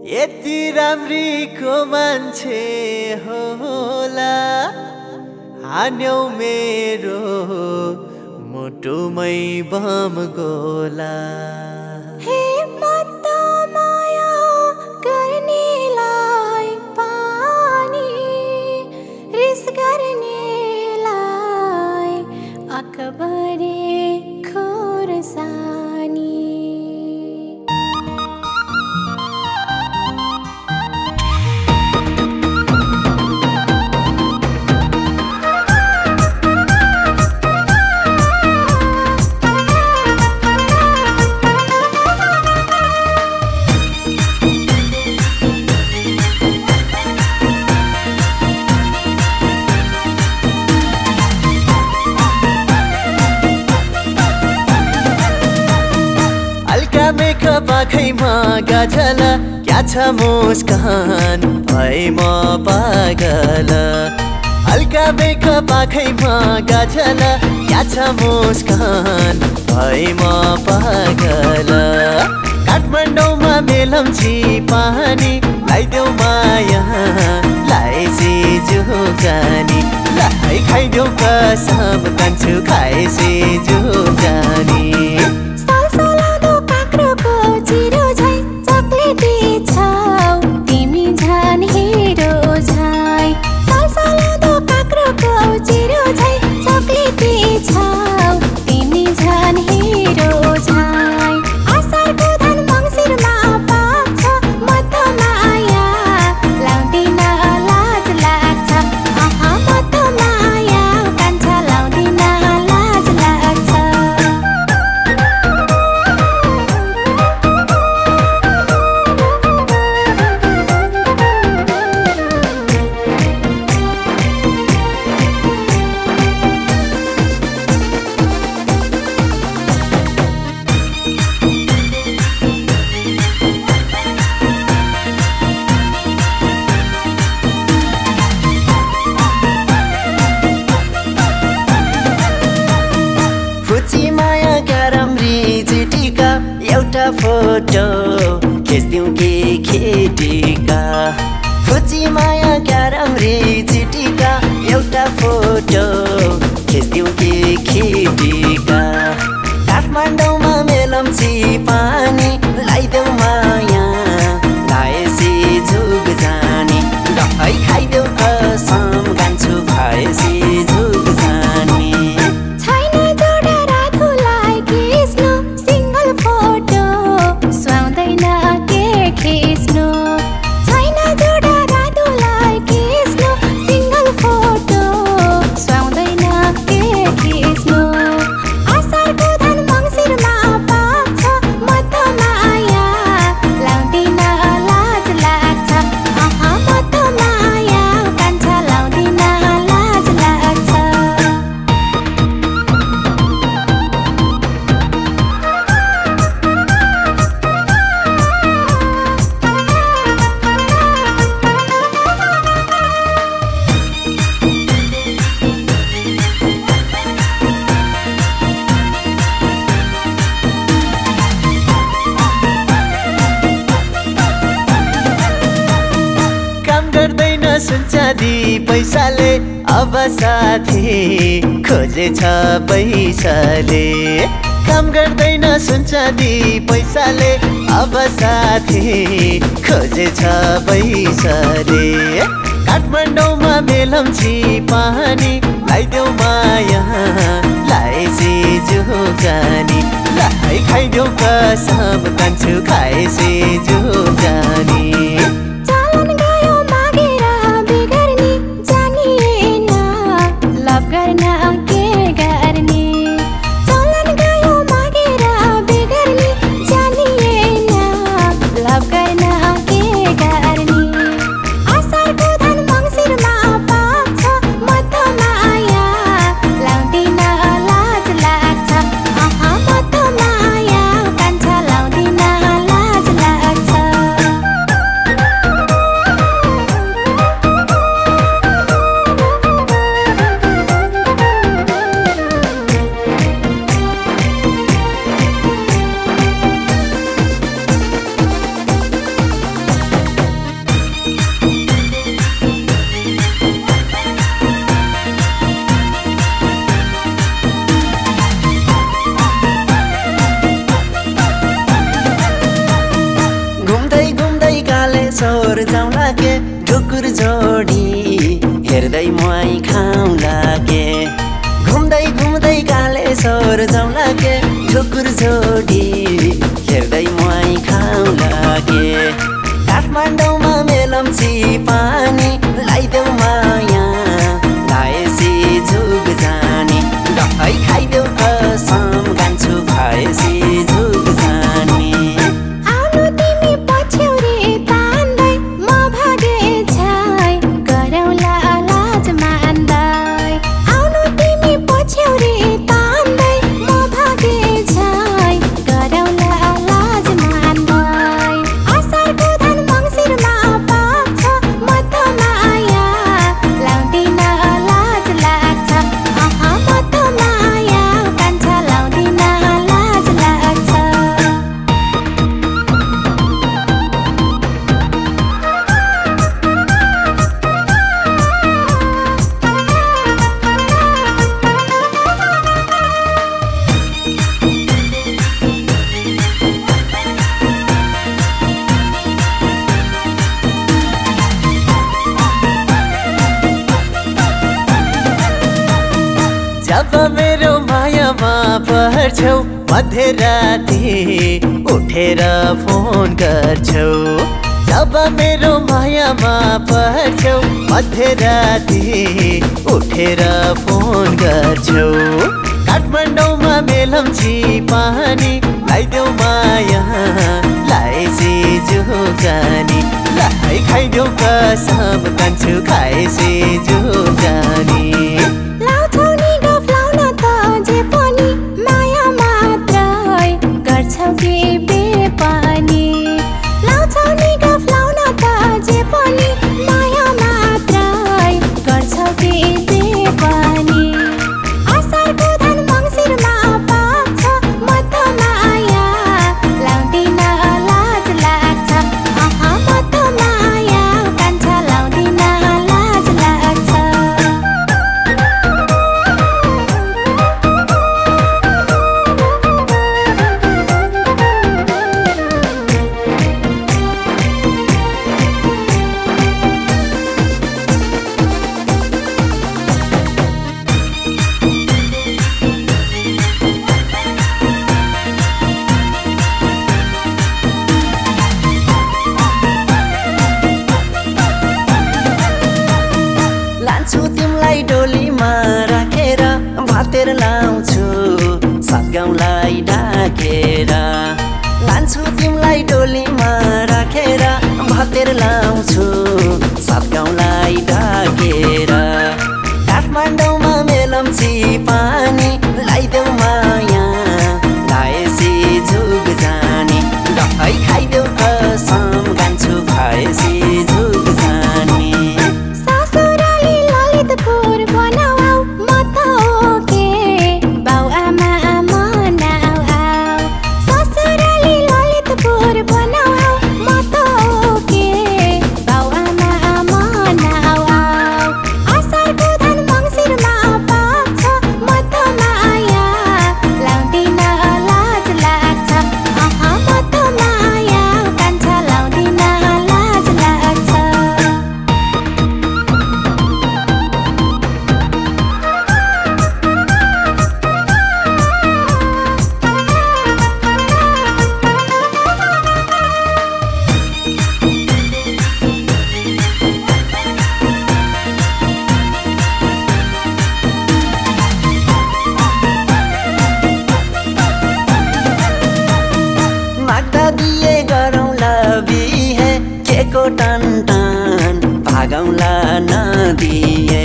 यति राम्रीको मान्छे होला हान्यौ मेरो मुटुमै बम गोला। हे मत माया गर्नेलाई पानी रिस गर्नेलाई अकबरे खोरसानी। पाखैमा गाजल क्या छ मुस्कान भए म पागल। हल्का बेक पाखैमा गाजल क्या छ मुस्कान भए म पागल। काठमाडौँमा मेलम्ची पानी लाइदेऊ माया लाएसी जुगानी। लाई खाइदेऊ कसम कान्छु खाएसी जुगानी। एउटा फोटो खिच्दिउँ कि खेतीका खोजी माया क्या राम्री चिटिका। एउटा फोटो खिच्दिउँ कि खेतीका काठमाडौँमा मेलम्ची पानी लाइदेऊ माया लाएसी जुग जानी। दही खाइदेऊ कसम गान्छु खाएसी जुग जानी। सुनचादी पैसाले अब साथी खोजेछ पैसाले। काम गर्दैन सुनचादी पैसाले अब साथी खोजेछ पैसाले। काठमाडौँमा मेलम्ची पानी लाइदेऊ माया लाएसी जुगानी। लाई खाइदेऊ कसम कान्छु खाएसी जुगानी। सोर जाउँला के ढुकुर जोडी हेर्दै मुहाई खाउँला के घुम्दै घुम्दै काले सोर जाउँला के ढुकुर जोडी हेर्दै मुहाई खाउँला के काठमाडौँमा मेलम्ची पानी लाइदेऊ माया लाएसी झुक जाने दही खाइदेऊ कसम गान्छु खाएसी झुक जाने आउनु तिमी पछ्यौरी तान्दै म भागे छाई गरौँला लाज मान्दै आउनु तिमी पछ्यौरी तान्दै म भागे छाई गरौँला लाज मान्दै असारको धान मङ्सिरमा पाक्छ म त माया लाउँदिन लाज लाग्छ म त माया कान्छा लाउँदिन लाज लाग्छ जब मेरो मायामा पर्छौ मध्यराती उठेर फोन गर्छौ जब मेरो मायामा पर्छौ मध्यराती उठेर फोन गर्छौ काठमाडौँमा मेलम्ची पानी लाइदेऊ माया लाएसी जुगानी लाई खाइदेऊ कसम कान्छु खाएसी जुगानी लाउँछौ नि गफलाउन त जे पनि माया मात्रै गर्छौ कि बेपनी लाउँछौ नि गफलाउन त जे पनि माया मात्रै गर्छौ कि बेपनी असारको धान मङ्सिरमा पाक्छ म त माया लाउँदिन लाज लाग्छ म त माया कान्छा लाउँदिन लाज लाग्छ लान्छु तिमीलाई डोलीमा राखेर भातेर लाउँछु सात गाउँलाई ढाकेर लान्छु तिमीलाई डोलीमा राखेर भातेर लाउँछु सात गाउँलाई ढाकेर काठमाडौँमा मेलम्ची पानी लाइदेऊ माया लाएसी झुक जाने दही खाइदेऊ कसम गान्छु खाएसी झुक जाने ससुराली ललितपुर बनाऊ म त ओके बाउ आमा मनाऊ आऊ ससुराली ललितपुर बनाऊ म त ओके बाउ आमा मनाऊ आऊ असारको धान मङ्सिरमा पाक्छ म त माया लाउँदिन लाज लाग्छ म त माया कान्छा लाउँदिन लाज लाग्छ माग्दा दिए गरौँला बिहे केको टन टन भागौँला नदिए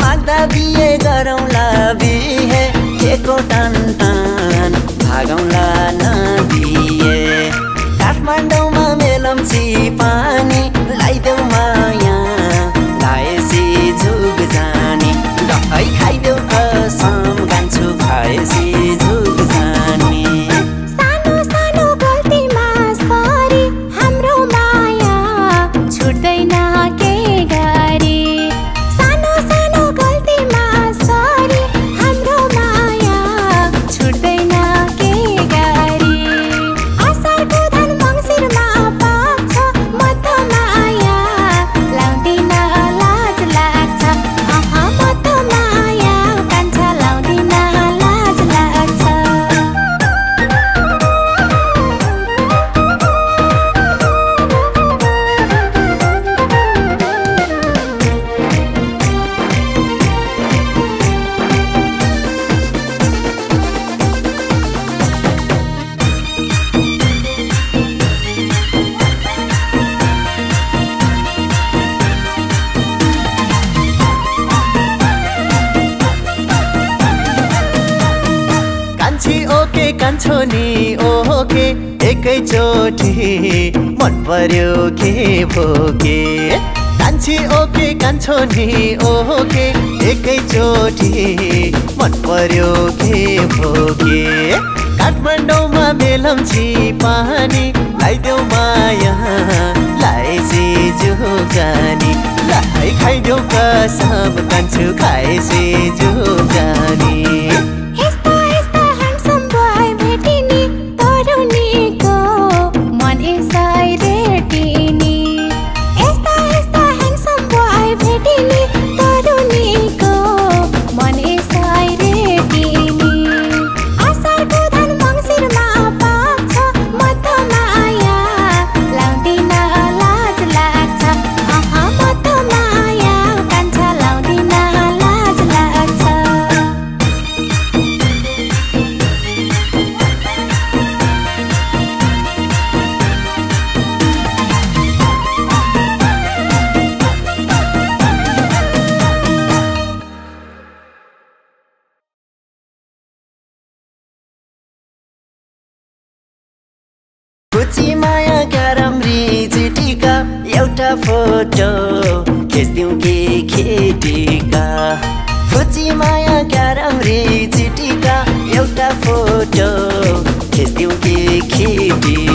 माग्दा दिए गरौँला बिहे केको टन टन भागौँला नदिए काठमाडौँमा मेलम्ची पानी लाइदेऊ माया लाएसी झुक जाने दही खाइदेऊ कसम गान्छु खाएसी झुक जाने सानो सानो गल्तीमा सरी हाम्रो माया छुट्दैन के गरी सानो सानो गल्तीमा सरी हाम्रो माया छुट्दैन कान्छो नि ओके एकैचोटि मन पर्यो के भोके कान्छी ओके कान्छो नि ओके एकैचोटि मन पर्यो के भोके काठमाडौँमा मेलम छि पानी लाइदेऊ माया लाएसी जुगानी लाई खाइदेऊ कसम कान्छु खाएसी जुगानी खुची माया क्याराम्री चिटिका एउटा फोटो खिच्दिउँ के खेटिका खुची माया क्याराम्री चिटिका एउटा फोटो खिच्दिउँ के खेटिका